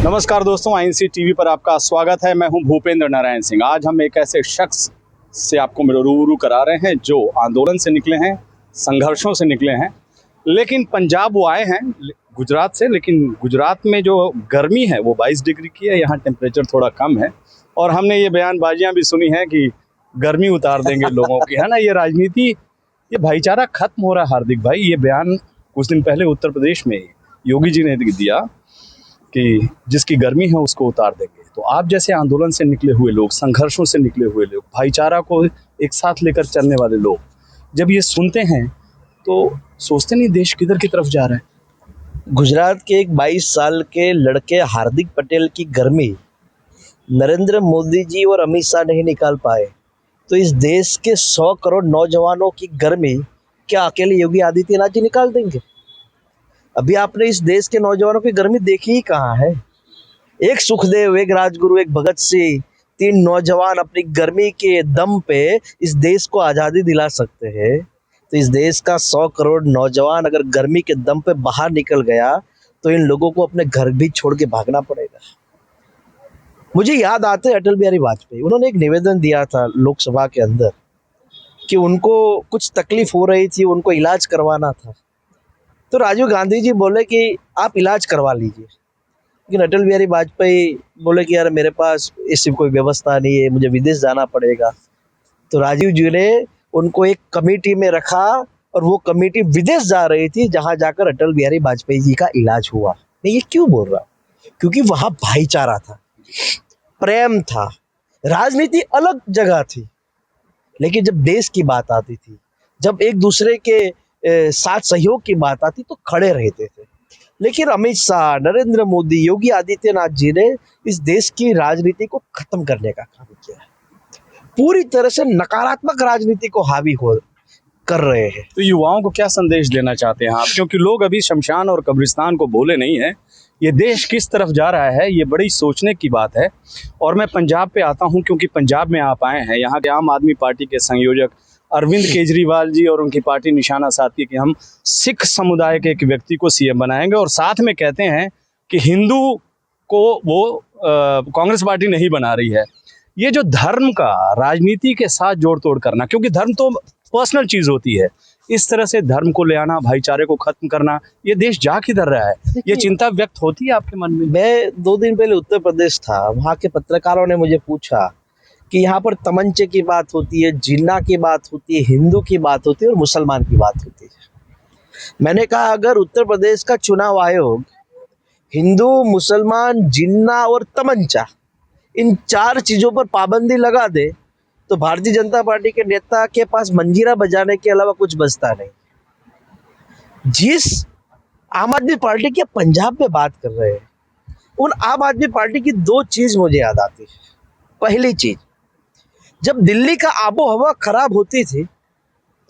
नमस्कार दोस्तों, INC TV पर आपका स्वागत है। मैं हूं भूपेंद्र नारायण सिंह। आज हम एक ऐसे शख्स से आपको रूबरू करा रहे हैं जो आंदोलन से निकले हैं, संघर्षों से निकले हैं, लेकिन पंजाब वो आए हैं गुजरात से। लेकिन गुजरात में जो गर्मी है वो 22 डिग्री की है, यहाँ टेम्परेचर थोड़ा कम है। और हमने ये बयानबाजियाँ भी सुनी हैं कि गर्मी उतार देंगे लोगों की, है ना। ये राजनीति, ये भाईचारा खत्म हो रहा है। हार्दिक भाई, ये बयान कुछ दिन पहले उत्तर प्रदेश में योगी जी ने दिया कि जिसकी गर्मी है उसको उतार देंगे। तो आप जैसे आंदोलन से निकले हुए लोग, संघर्षों से निकले हुए लोग, भाईचारा को एक साथ लेकर चलने वाले लोग जब ये सुनते हैं तो सोचते नहीं देश किधर की तरफ जा रहा है। गुजरात के एक 22 साल के लड़के हार्दिक पटेल की गर्मी नरेंद्र मोदी जी और अमित शाह नहीं निकाल पाए, तो इस देश के 100 करोड़ नौजवानों की गर्मी क्या अकेले योगी आदित्यनाथ जी निकाल देंगे? अभी आपने इस देश के नौजवानों की गर्मी देखी ही कहाँ है। एक सुखदेव, एक राजगुरु, एक भगत सिंह, 3 नौजवान अपनी गर्मी के दम पे इस देश को आज़ादी दिला सकते हैं। तो इस देश का 100 करोड़ नौजवान अगर गर्मी के दम पे बाहर निकल गया तो इन लोगों को अपने घर भी छोड़ के भागना पड़ेगा। मुझे याद आते हैं अटल बिहारी वाजपेयी, उन्होंने एक निवेदन दिया था लोकसभा के अंदर कि उनको कुछ तकलीफ हो रही थी, उनको इलाज करवाना था। तो राजीव गांधी जी बोले कि आप इलाज करवा लीजिए, लेकिन अटल बिहारी वाजपेयी बोले कि यार मेरे पास ऐसी कोई व्यवस्था नहीं है, मुझे विदेश जाना पड़ेगा। तो राजीव जी ने उनको एक कमेटी में रखा और वो कमेटी विदेश जा रही थी, जहां जाकर अटल बिहारी वाजपेयी जी का इलाज हुआ। मैं ये क्यों बोल रहा? क्योंकि वहां भाईचारा था, प्रेम था, राजनीति अलग जगह थी, लेकिन जब देश की बात आती थी, जब एक दूसरे के साथ सहयोग की बात आती तो खड़े रहते थे। लेकिन अमित शाह, नरेंद्र मोदी, योगी आदित्यनाथ जी ने इस देश की राजनीति को खत्म करने का काम किया है। पूरी तरह से नकारात्मक राजनीति को हावी कर रहे हैं। तो युवाओं को क्या संदेश देना चाहते हैं आप? क्योंकि लोग अभी शमशान और कब्रिस्तान को भूले नहीं है। ये देश किस तरफ जा रहा है, ये बड़ी सोचने की बात है। और मैं पंजाब पे आता हूँ क्योंकि पंजाब में आप आए हैं। यहाँ के आम आदमी पार्टी के संयोजक अरविंद केजरीवाल जी और उनकी पार्टी निशाना साधती है कि हम सिख समुदाय के एक व्यक्ति को सीएम बनाएंगे, और साथ में कहते हैं कि हिंदू को वो कांग्रेस पार्टी नहीं बना रही है। ये जो धर्म का राजनीति के साथ जोड़ तोड़ करना, क्योंकि धर्म तो पर्सनल चीज़ होती है, इस तरह से धर्म को ले आना, भाईचारे को खत्म करना, ये देश जा किधर रहा है? ये चिंता व्यक्त होती है आपके मन में? मैं 2 दिन पहले उत्तर प्रदेश था, वहाँ के पत्रकारों ने मुझे पूछा कि यहाँ पर तमंचे की बात होती है, जिन्ना की बात होती है, हिंदू की बात होती है और मुसलमान की बात होती है। मैंने कहा अगर उत्तर प्रदेश का चुनाव आयोग हिंदू, मुसलमान, जिन्ना और तमंचा, इन 4 चीज़ों पर पाबंदी लगा दे तो भारतीय जनता पार्टी के नेता के पास मंजीरा बजाने के अलावा कुछ बचता नहीं। जिस आम आदमी पार्टी की पंजाब में बात कर रहे हैं, उन आम आदमी पार्टी की 2 चीज़ मुझे याद आती है। पहली चीज़, जब दिल्ली का आबो हवा खराब होती थी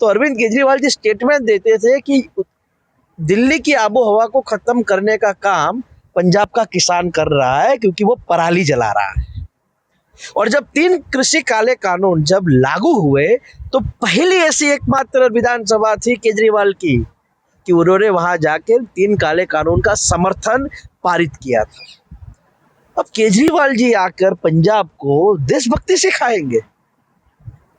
तो अरविंद केजरीवाल जी स्टेटमेंट देते थे कि दिल्ली की आबो हवा को खत्म करने का काम पंजाब का किसान कर रहा है क्योंकि वो पराली जला रहा है। और जब 3 कृषि काले कानून जब लागू हुए तो पहली ऐसी एकमात्र विधानसभा थी केजरीवाल की कि उन्होंने वहां जाकर 3 काले कानून का समर्थन पारित किया था। अब केजरीवाल जी आकर पंजाब को देशभक्ति सिखाएंगे।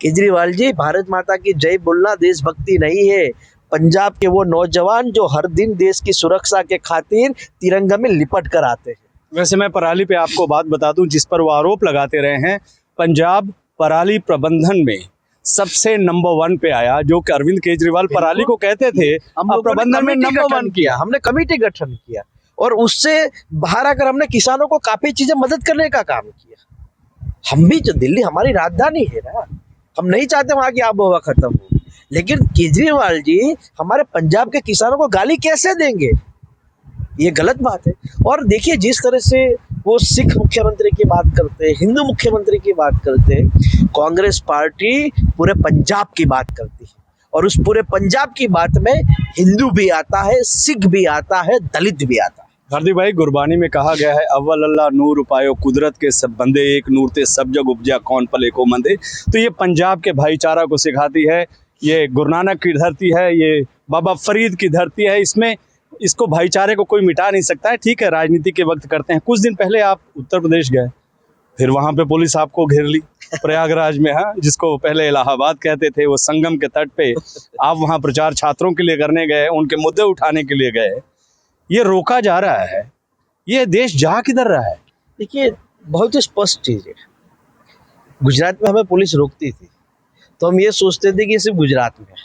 केजरीवाल जी, भारत माता की जय बोलना देशभक्ति नहीं है। पंजाब के वो नौजवान जो हर दिन देश की सुरक्षा के खातिर तिरंगा में लिपट कर आते हैं। वैसे मैं पराली पे आपको बात बता दूं, जिस पर वो आरोप लगाते रहे हैं, पंजाब पराली प्रबंधन में सबसे नंबर 1 पे आया, जो कि अरविंद केजरीवाल पराली को कहते थे, हम प्रबंधन में नंबर 1 किया। हमने कमेटी गठन किया और उससे बाहर आकर हमने किसानों को काफी चीजें मदद करने का काम किया। हम भी, जो दिल्ली हमारी राजधानी है ना, हम नहीं चाहते वहां की आबोहवा खत्म हो, लेकिन केजरीवाल जी हमारे पंजाब के किसानों को गाली कैसे देंगे? ये गलत बात है। और देखिए, जिस तरह से वो सिख मुख्यमंत्री की बात करते हैं, हिंदू मुख्यमंत्री की बात करते हैं, कांग्रेस पार्टी पूरे पंजाब की बात करती है, और उस पूरे पंजाब की बात में हिंदू भी आता है, सिख भी आता है, दलित भी आता है। हार्दिक भाई, गुरबानी में कहा गया है, अव्वल अल्लाह नूर उपायो कुदरत के सब बंदे, एक नूर ते सब जग उपजा कौन पले को मंदे। तो ये पंजाब के भाईचारा को सिखाती है, ये गुरु नानक की धरती है, ये बाबा फरीद की धरती है। इसमें इसको भाईचारे को कोई मिटा नहीं सकता है। ठीक है, राजनीति के वक्त करते हैं। कुछ दिन पहले आप उत्तर प्रदेश गए, फिर वहां पे पुलिस आपको घेर ली प्रयागराज में, हाँ, जिसको पहले इलाहाबाद कहते थे, वो संगम के तट पे आप वहां प्रचार छात्रों के लिए करने गए, उनके मुद्दे उठाने के लिए गए। ये रोका जा रहा है, ये देश जा किधर रहा है? देखिए, बहुत ही स्पष्ट चीज़ है। गुजरात में हमें पुलिस रोकती थी तो हम ये सोचते थे कि सिर्फ गुजरात में है,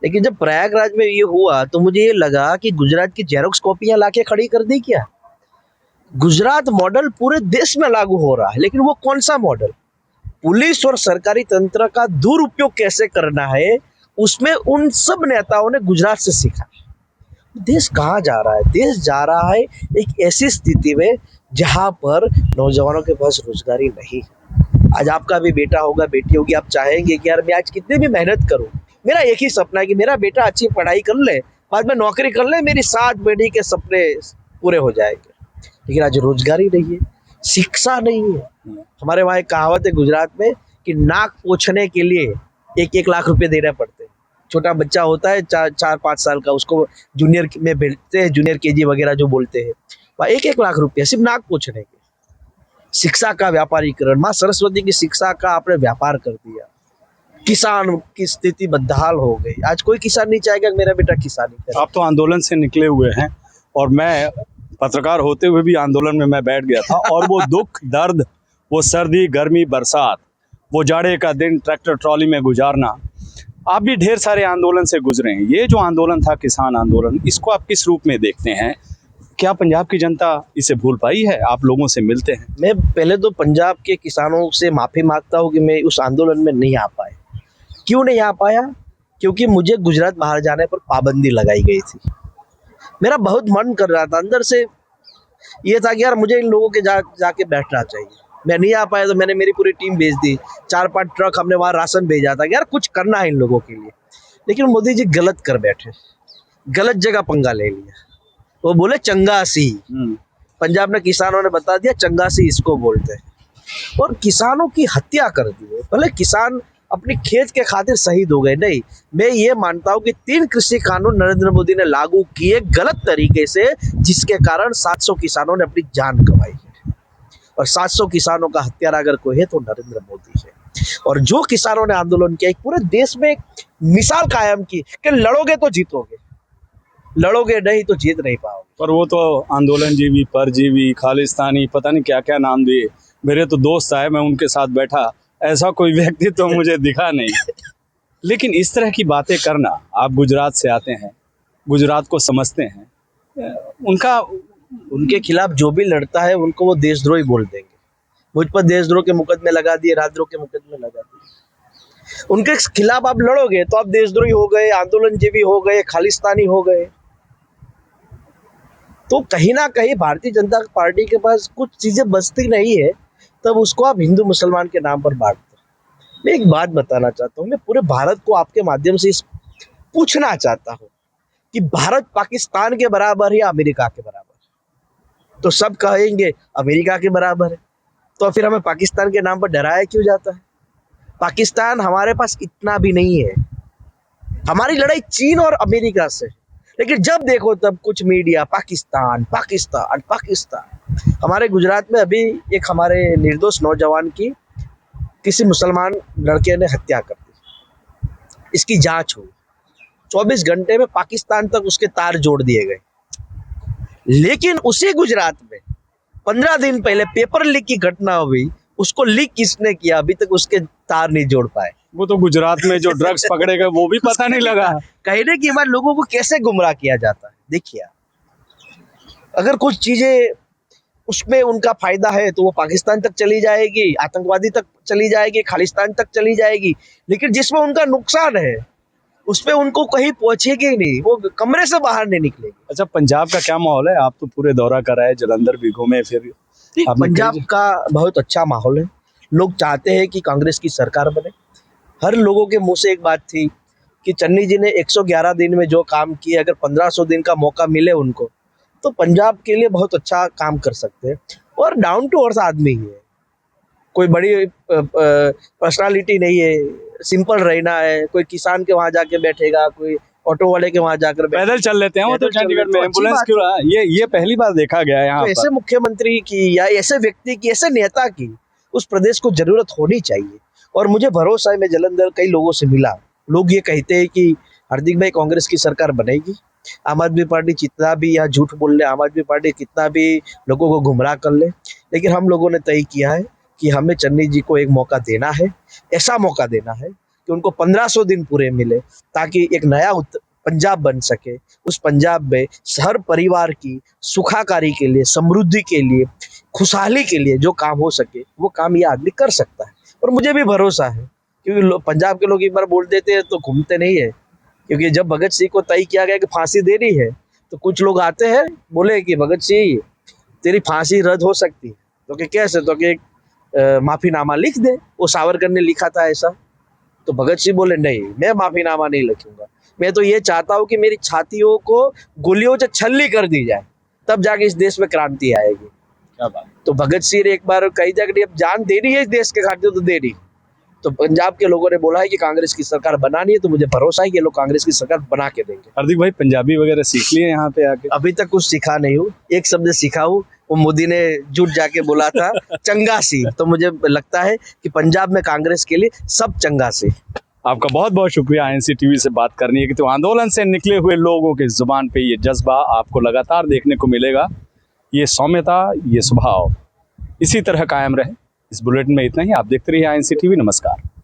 लेकिन जब प्रयागराज में ये हुआ तो मुझे ये लगा कि गुजरात की जेरोक्स कॉपियां लाके खड़ी कर दी क्या। गुजरात मॉडल पूरे देश में लागू हो रहा है, लेकिन वो कौन सा मॉडल? पुलिस और सरकारी तंत्र का दुरुपयोग कैसे करना है, उसमें उन सब नेताओं ने गुजरात से सीखा। देश कहाँ जा रहा है? देश जा रहा है एक ऐसी स्थिति में जहाँ पर नौजवानों के पास रोजगारी नहीं है। आज आपका भी बेटा होगा, बेटी होगी, आप चाहेंगे कि यार मैं आज कितनी भी मेहनत करूं, मेरा एक ही सपना है कि मेरा बेटा अच्छी पढ़ाई कर ले, बाद में नौकरी कर ले, मेरी 7 पीढ़ी के सपने पूरे हो जाएंगे। लेकिन आज रोजगारी नहीं है, शिक्षा नहीं है। हमारे वहाँ एक कहावत है गुजरात में कि नाक पोंछने के लिए 1-1 लाख रुपए देने पड़ते हैं। छोटा बच्चा होता है 4-5 साल का, उसको जूनियर में भेजते हैं, जूनियर केजी वगैरह जो बोलते हैं, वहाँ 1-1 लाख रुपया सिर्फ नाक पोंछने के। शिक्षा का व्यापारीकरण, माँ सरस्वती की शिक्षा का आपने व्यापार कर दिया। किसान की स्थिति बदहाल हो गई। आज कोई किसान नहीं चाहेगा कि मेरा बेटा किसानी करे। आप तो आंदोलन से निकले हुए हैं, और मैं पत्रकार होते हुए भी आंदोलन में मैं बैठ गया था, और वो दुख दर्द, वो सर्दी गर्मी बरसात, वो जाड़े का दिन ट्रैक्टर ट्रॉली में गुजारना, आप भी ढेर सारे आंदोलन से गुजरे हैं। ये जो आंदोलन था, किसान आंदोलन, इसको आप किस रूप में देखते हैं? क्या पंजाब की जनता इसे भूल पाई है? आप लोगों से मिलते हैं। मैं पहले तो पंजाब के किसानों से माफ़ी मांगता हूँ कि मैं उस आंदोलन में नहीं आ पाया। क्यों नहीं आ पाया? क्योंकि मुझे गुजरात बाहर जाने पर पाबंदी लगाई गई थी। मेरा बहुत मन कर रहा था, अंदर से ये था कि यार मुझे इन लोगों के जाके बैठना चाहिए। मैं नहीं आ पाया तो मैंने मेरी पूरी टीम भेज दी, 4-5 ट्रक हमने वहाँ राशन भेजा था कि यार कुछ करना है इन लोगों के लिए। लेकिन मोदी जी गलत कर बैठे, गलत जगह पंगा ले लिया। वो बोले चंगासी, पंजाब में किसानों ने बता दिया चंगासी इसको बोलते हैं, और किसानों की हत्या कर दी है। पहले किसान अपनी खेत के खातिर शहीद हो गए, नहीं, मैं ये मानता हूँ कि 3 कृषि कानून नरेंद्र मोदी ने लागू किए गलत तरीके से, जिसके कारण 700 किसानों ने अपनी जान गंवाई है। और 700 किसानों का हत्यारा अगर कोई है तो नरेंद्र मोदी है। और जो किसानों ने आंदोलन किया, एक पूरे देश में एक मिसाल कायम की कि लड़ोगे तो जीतोगे, लड़ोगे नहीं तो जीत नहीं पाओगे। पर वो तो आंदोलन जीवी, परजीवी, खालिस्तानी, पता नहीं क्या क्या नाम दिए। मेरे तो दोस्त आए, मैं उनके साथ बैठा, ऐसा कोई व्यक्ति तो मुझे दिखा नहीं। लेकिन इस तरह की बातें करना, आप गुजरात से आते हैं, गुजरात को समझते हैं, उनके खिलाफ जो भी लड़ता है उनको वो देशद्रोही बोल देंगे। मुझ पर देशद्रोह के मुकदमे लगा दिए, राजद्रोह के मुकदमे लगा दिए। उनके खिलाफ आप लड़ोगे तो आप देशद्रोही हो गए, आंदोलनजीवी हो गए, खालिस्तानी हो गए। तो कहीं ना कहीं भारतीय जनता पार्टी के पास कुछ चीजें बचती नहीं है, तब उसको आप हिंदू मुसलमान के नाम पर बांटते हैं। मैं एक बात बताना चाहता हूँ, मैं पूरे भारत को आपके माध्यम से पूछना चाहता हूँ कि भारत पाकिस्तान के बराबर है या अमेरिका के बराबर? तो सब कहेंगे अमेरिका के बराबर है। तो फिर हमें पाकिस्तान के नाम पर डराया क्यों जाता है? पाकिस्तान हमारे पास इतना भी नहीं है। हमारी लड़ाई चीन और अमेरिका से, लेकिन जब देखो तब कुछ मीडिया पाकिस्तान पाकिस्तान पाकिस्तान। हमारे गुजरात में अभी एक हमारे निर्दोष नौजवान की किसी मुसलमान लड़के ने हत्या कर दी, इसकी जांच हुई, 24 घंटे में पाकिस्तान तक उसके तार जोड़ दिए गए। लेकिन उसी गुजरात में 15 दिन पहले पेपर लीक की घटना हुई, उसको लीक किसने किया अभी तक उसके तार नहीं जोड़ पाए। वो तो गुजरात में जो ड्रग्स पकड़े गए वो भी पता नहीं लगा। कहने की बात, लोगों को कैसे गुमराह किया जाता है। देखिए, अगर कुछ चीजें उसमें उनका फायदा है तो वो पाकिस्तान तक चली जाएगी, आतंकवादी तक चली जाएगी, खालिस्तान तक चली जाएगी। लेकिन जिसमें उनका नुकसान है उसपे उनको कहीं पहुंचेगी ही नहीं, वो कमरे से बाहर नहीं निकलेगी। अच्छा, पंजाब का क्या माहौल है? आप तो पूरे दौरा कराए, जलंधर भी घूमे, फिर पंजाब का बहुत अच्छा माहौल है। लोग चाहते हैं कि कांग्रेस की सरकार बने। हर लोगों के मुंह से एक बात थी कि चन्नी जी ने 111 दिन में जो काम किए, अगर 1500 दिन का मौका मिले उनको, तो पंजाब के लिए बहुत अच्छा काम कर सकते हैं। और डाउन टू अर्थ आदमी ही है, कोई बड़ी पर्सनालिटी नहीं है, सिंपल रहना है। कोई किसान के वहाँ जाके बैठेगा, कोई ऑटो वाले के वहां जाकर बैठ- पैदल चल लेते हैं वो तो पैदल चल चंडीगढ़ लेते में हैं, अच्छी एम्बुलेंस बात क्यों ये पहली बार देखा गया है यहाँ तो पर। ऐसे मुख्यमंत्री की या ऐसे व्यक्ति की, ऐसे नेता की उस प्रदेश को जरूरत होनी चाहिए। और मुझे भरोसा है, मैं जलंधर कई लोगों से मिला, लोग ये कहते हैं कि हार्दिक भाई कांग्रेस की सरकार बनेगी, आम आदमी पार्टी जितना भी यहाँ झूठ बोल ले, आम आदमी पार्टी कितना भी लोगों को गुमराह कर ले, लेकिन हम लोगों ने तय किया है कि हमें चन्नी जी को एक मौका देना है, ऐसा मौका देना है कि उनको 1500 दिन पूरे मिले, ताकि एक नया पंजाब बन सके। उस पंजाब में हर परिवार की सुखाकारी के लिए, समृद्धि के लिए, खुशहाली के लिए जो काम हो सके वो काम ये आदमी कर सकता है। और मुझे भी भरोसा है, क्योंकि पंजाब के लोग एक बार बोल देते हैं तो घूमते नहीं है। क्योंकि जब भगत सिंह को तय किया गया कि फांसी देनी है, तो कुछ लोग आते हैं, बोले कि भगत सिंह तेरी फांसी रद्द हो सकती है, तो कि कैसे, तो कि माफीनामा लिख दे, वो सावरकर ने लिखा था ऐसा। तो भगत सिंह बोले नहीं, मैं माफीनामा नहीं लिखूंगा, मैं तो ये चाहता हूँ कि मेरी छातियों को गोलियों से छल्ली कर दी जाए, तब जाके इस देश में क्रांति आएगी। क्या बात। तो भगत सिंह ने एक बार कही जाकर अब जान देनी है इस देश के खातिर तो देनी। तो पंजाब के लोगों ने बोला है कि कांग्रेस की सरकार बनानी है, तो मुझे भरोसा है कि ये लोग कांग्रेस की सरकार बना के देंगे। हार्दिक भाई पंजाबी वगैरह सीख लिए यहाँ पे आके? अभी तक कुछ सीखा नहीं हूँ, एक शब्द सीखा हूँ, वो मोदी ने जुट जाके बोला था चंगा सी। तो मुझे लगता है कि पंजाब में कांग्रेस के लिए सब चंगा सी। आपका बहुत बहुत शुक्रिया आईएनसी टीवी से बात करने की। तो आंदोलन से निकले हुए लोगों के जुबान पे ये जज्बा आपको लगातार देखने को मिलेगा, ये सौम्यता, ये स्वभाव इसी तरह कायम रहे। इस बुलेटिन में इतना ही। आप देखते रहिए आईएनसी टीवी। नमस्कार।